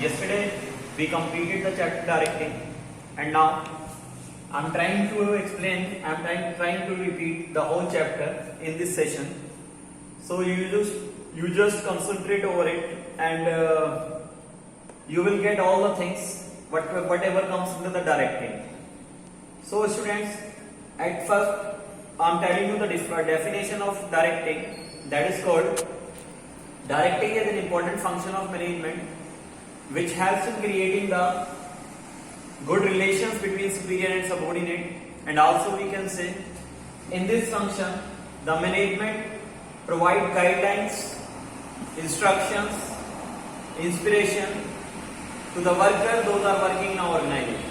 Yesterday we completed the chapter directing, and now I'm trying to explain, trying to repeat the whole chapter in this session. So you just concentrate over it, and you will get all the things whatever comes into the directing. So students, at first I'm telling you the definition of directing, that is called directing is an important function of management which helps in creating the good relations between superior and subordinate, and also we can say in this function the management provide guidelines, instructions, inspiration to the workers those are working in our organization.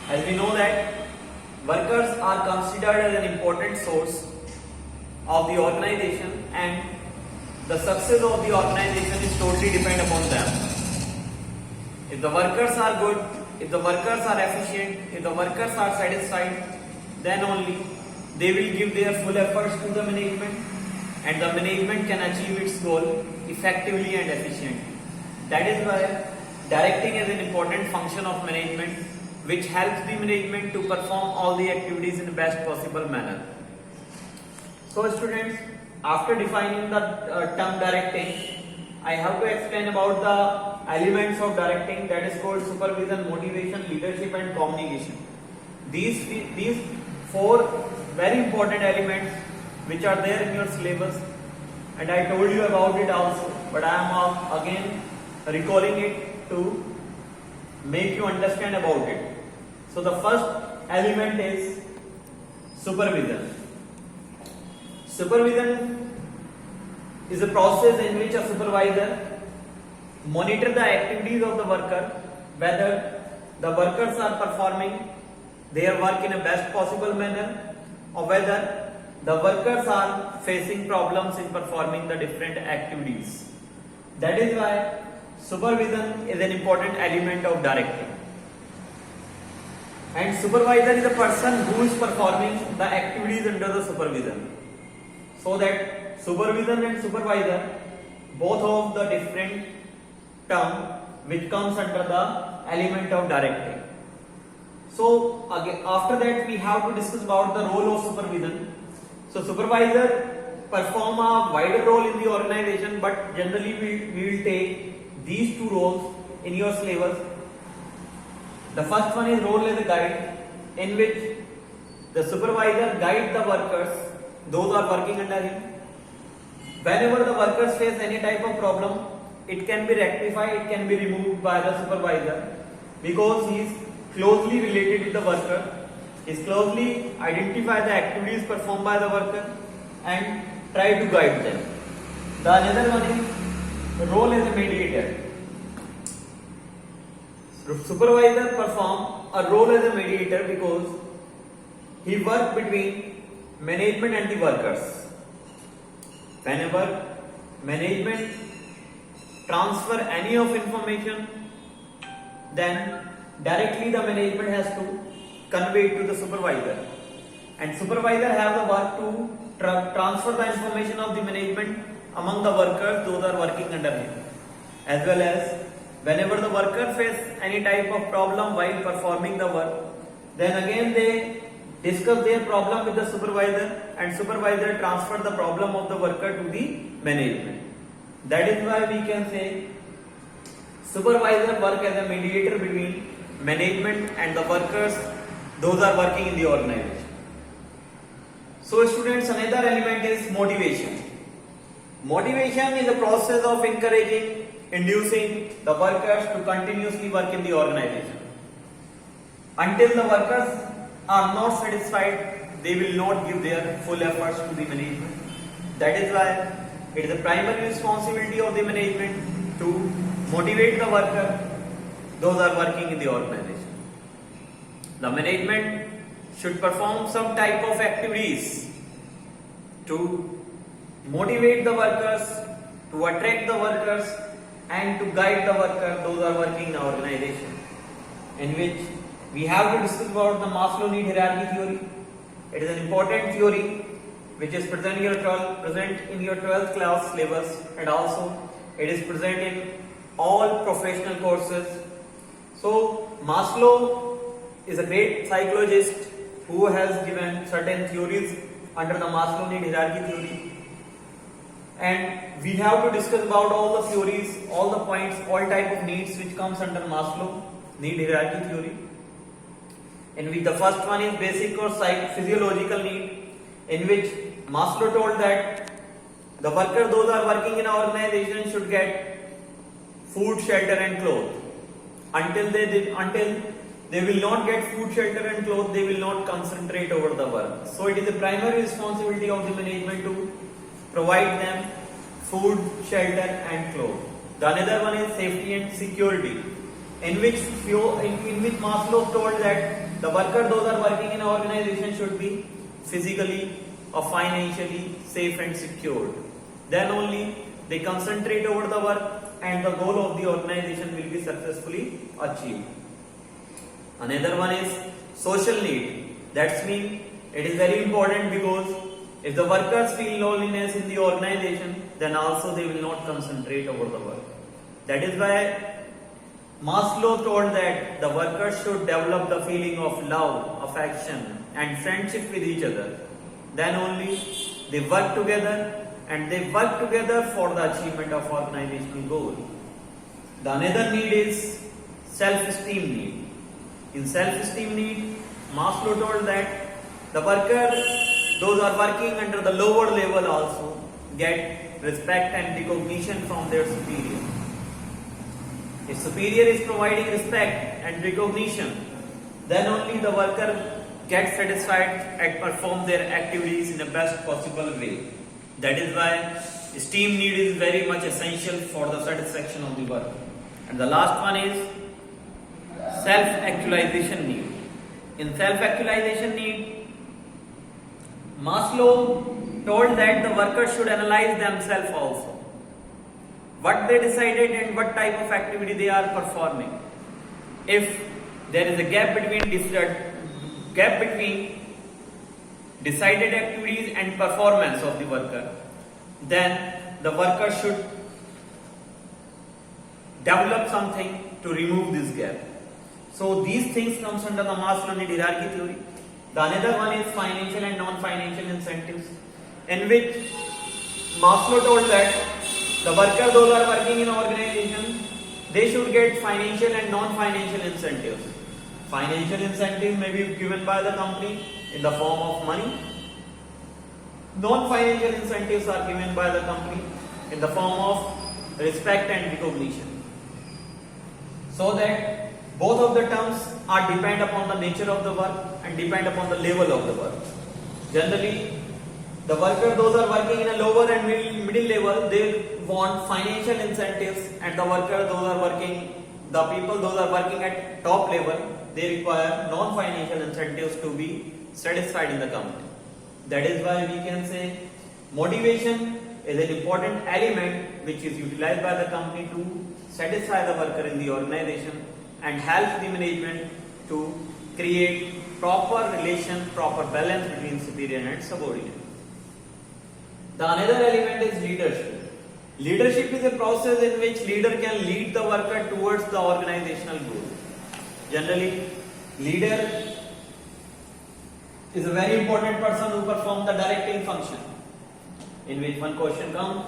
As we know that workers are considered as an important source of the organization, and the success of the organization is totally dependent upon them. If the workers are good, if the workers are efficient, if the workers are satisfied, then only they will give their full efforts to the management, and the management can achieve its goal effectively and efficiently. That is why directing is an important function of management which helps the management to perform all the activities in the best possible manner. So students, after defining the term directing, I have to explain about the elements of directing, that is called supervision, motivation, leadership and communication. These four very important elements which are there in your syllabus, and I told you about it also, but I am again recalling it to make you understand about it. So the first element is supervision. Supervision is a process in which a supervisor monitors the activities of the worker, whether the workers are performing their work in a best possible manner or whether the workers are facing problems in performing the different activities. That is why supervision is an important element of directing. And supervisor is a person who is performing the activities under the supervision. So that supervision and supervisor, both of the different term which comes under the element of directing. So again, after that we have to discuss about the role of supervision. So supervisor perform a wider role in the organization, but generally we will take these two roles in your syllabus. The first one is role as a guide, in which the supervisor guides the workers, those are working under him. Whenever the workers face any type of problem, it can be rectified, it can be removed by the supervisor, because he is closely related with the worker, is closely identify the activities performed by the worker and try to guide them. The another one is the role as a mediator. Supervisor perform a role as a mediator because he works between management and the workers. Whenever management transfer any of information, then directly the management has to convey it to the supervisor, and supervisor have the work to transfer the information of the management among the workers those are working under him, as well as whenever the worker face any type of problem while performing the work, then again they discuss their problem with the supervisor, and supervisor transfer the problem of the worker to the management. That is why we can say supervisor work as a mediator between management and the workers those are working in the organization. So students, another element is motivation. Motivation is a process of encouraging, inducing the workers to continuously work in the organization. Until the workers are not satisfied, they will not give their full efforts to the management. That is why it is the primary responsibility of the management to motivate the worker those are working in the organization. The management should perform some type of activities to motivate the workers, to attract the workers, and to guide the workers those are working in our organization, in which we have to discuss about the Maslow need hierarchy theory. It is an important theory which is present in your 12th class syllabus, and also it is present in all professional courses. So Maslow is a great psychologist who has given certain theories under the Maslow need hierarchy theory. And we have to discuss about all the theories, all the points, all type of needs which comes under Maslow need hierarchy theory. In which the first one is basic or physiological need, in which Maslow told that the workers, those are working in an organization, should get food, shelter and clothes. Until they will not get food, shelter and clothes, they will not concentrate over the work. So it is the primary responsibility of the management to provide them food, shelter and clothes. The another one is safety and security, in which Maslow told that the workers, those are working in an organization, should be physically or financially safe and secured. Then only they concentrate over the work and the goal of the organization will be successfully achieved. Another one is social need. That means it is very important, because if the workers feel loneliness in the organization, then also they will not concentrate over the work. That is why Maslow told that the workers should develop the feeling of love, affection and friendship with each other. Then only they work together, and they work together for the achievement of organizational goal. The another need is self-esteem need. In self-esteem need, Maslow told that the workers, those are working under the lower level, also get respect and recognition from their superior. If superior is providing respect and recognition, then only the worker gets satisfied and perform their activities in the best possible way. That is why esteem need is very much essential for the satisfaction of the work. And the last one is self-actualization need. In self-actualization need, Maslow told that the workers should analyze themselves also. What they decided and what type of activity they are performing. If there is a gap between decided activities and performance of the worker, then the worker should develop something to remove this gap. So these things comes under the Maslow need hierarchy theory. The another one is financial and non-financial incentives, in which Maslow told that the workers, those are working in an organization, they should get financial and non-financial incentives. Financial incentive may be given by the company in the form of money. Non-financial incentives are given by the company in the form of respect and recognition. So that both of the terms are depend upon the nature of the work and depend upon the level of the work. Generally, the workers, those are working in a lower and middle level, they want financial incentives, and the workers, the people, those are working at top level, they require non-financial incentives to be satisfied in the company. That is why we can say motivation is an important element which is utilized by the company to satisfy the worker in the organization and help the management to create proper relation, proper balance between superior and subordinate. The another element is leadership. Leadership is a process in which leader can lead the worker towards the organizational goal. Generally, leader is a very important person who performs the directing function, in which one question comes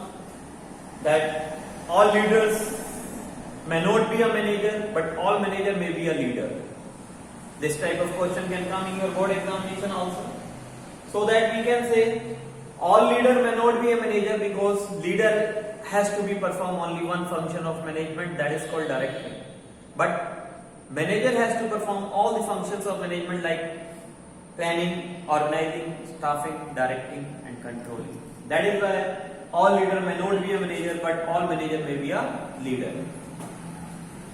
that all leaders may not be a manager, but all manager may be a leader. This type of question can come in your board examination also. So that we can say all leader may not be a manager, because leader has to be perform only one function of management, that is called directing. But manager has to perform all the functions of management like planning, organizing, staffing, directing and controlling. That is why all leader may not be a manager, but all manager may be a leader.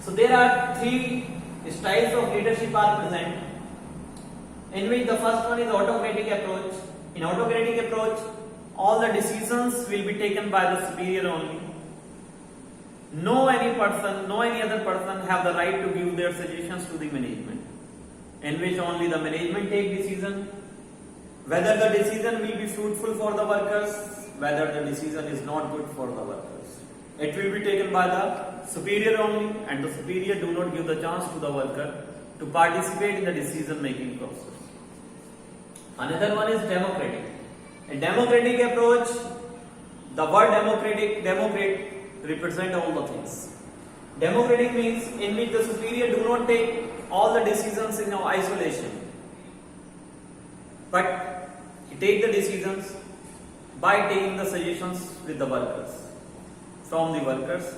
So there are three styles of leadership are present, in which the first one is autocratic approach. In autocratic approach, all the decisions will be taken by the superior only. No any other person have the right to give their suggestions to the management, in which only the management take decision, whether the decision will be fruitful for the workers, whether the decision is not good for the workers. it will be taken by the superior only, and the superior do not give the chance to the worker to participate in the decision making process. Another one is democratic. In democratic approach, the word democrat represent all the things. Democratic means in which the superior do not take all the decisions in isolation, but he take the decisions by taking the suggestions with the workers, from the workers.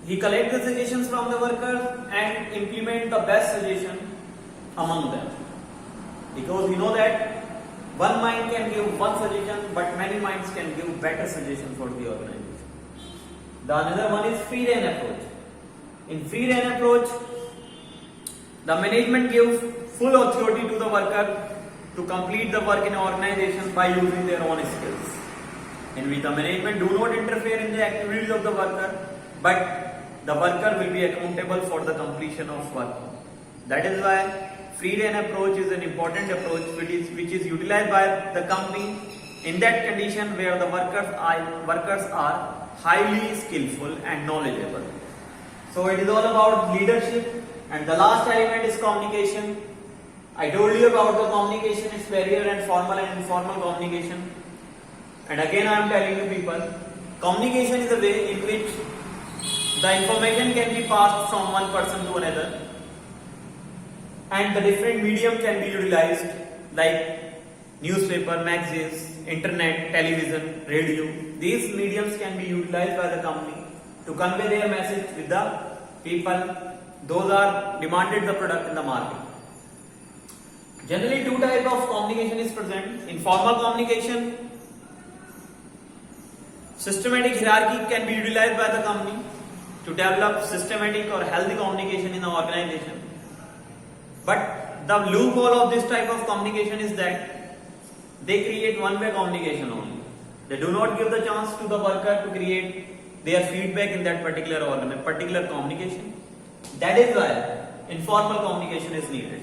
He collect the suggestions from the workers and implement the best suggestion among them. Because we know that one mind can give one suggestion, but many minds can give better suggestion for the organization. The another one is free rein approach. In free rein approach, the management gives full authority to the worker to complete the work in organization by using their own skills. In which the management do not interfere in the activities of the worker, but the worker will be accountable for the completion of work. That is why free rein approach is an important approach which is utilized by the company in that condition where the workers are highly skillful and knowledgeable. So it is all about leadership, and the last element is communication. I told you about the communication, its barrier and formal and informal communication. And again I am telling you people, communication is a way in which the information can be passed from one person to another, and the different medium can be utilized like newspaper, magazines, internet, television, radio. These mediums can be utilized by the company to convey their message with the people. Those are demanded the product in the market. Generally, two types of communication is present. Informal communication, systematic hierarchy can be utilized by the company to develop systematic or healthy communication in the organization. But the loophole of this type of communication is that they create one-way communication only. They do not give the chance to the worker to create their feedback in that particular communication. That is why informal communication is needed.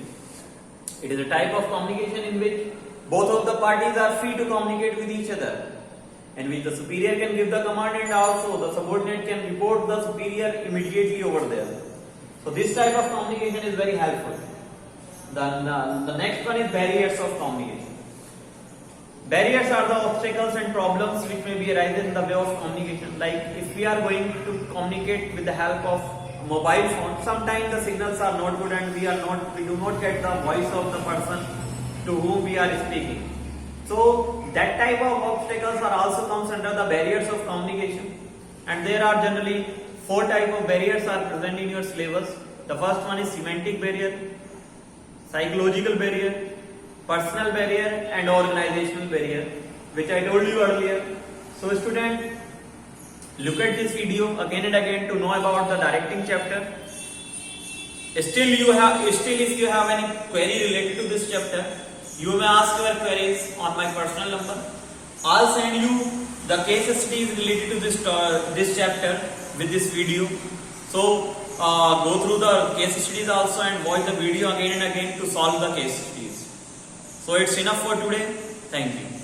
It is a type of communication in which both of the parties are free to communicate with each other, and which the superior can give the command and also the subordinate can report the superior immediately over there. So this type of communication is very helpful. The next one is barriers of communication. Barriers are the obstacles and problems which may be arising in the way of communication. Like if we are going to communicate with the help of mobile phone, sometimes the signals are not good and we do not get the voice of the person to whom we are speaking. So that type of obstacles are also comes under the barriers of communication, and there are generally 4 types of barriers are present in your syllabus. The first one is semantic barrier, psychological barrier, personal barrier and organizational barrier, which I told you earlier. So student, look at this video again and again to know about the directing chapter. Still if you have any query related to this chapter, you may ask your queries on my personal number. I'll send you the case studies related to this chapter with this video. So go through the case studies also and watch the video again and again to solve the case studies. So it's enough for today. Thank you.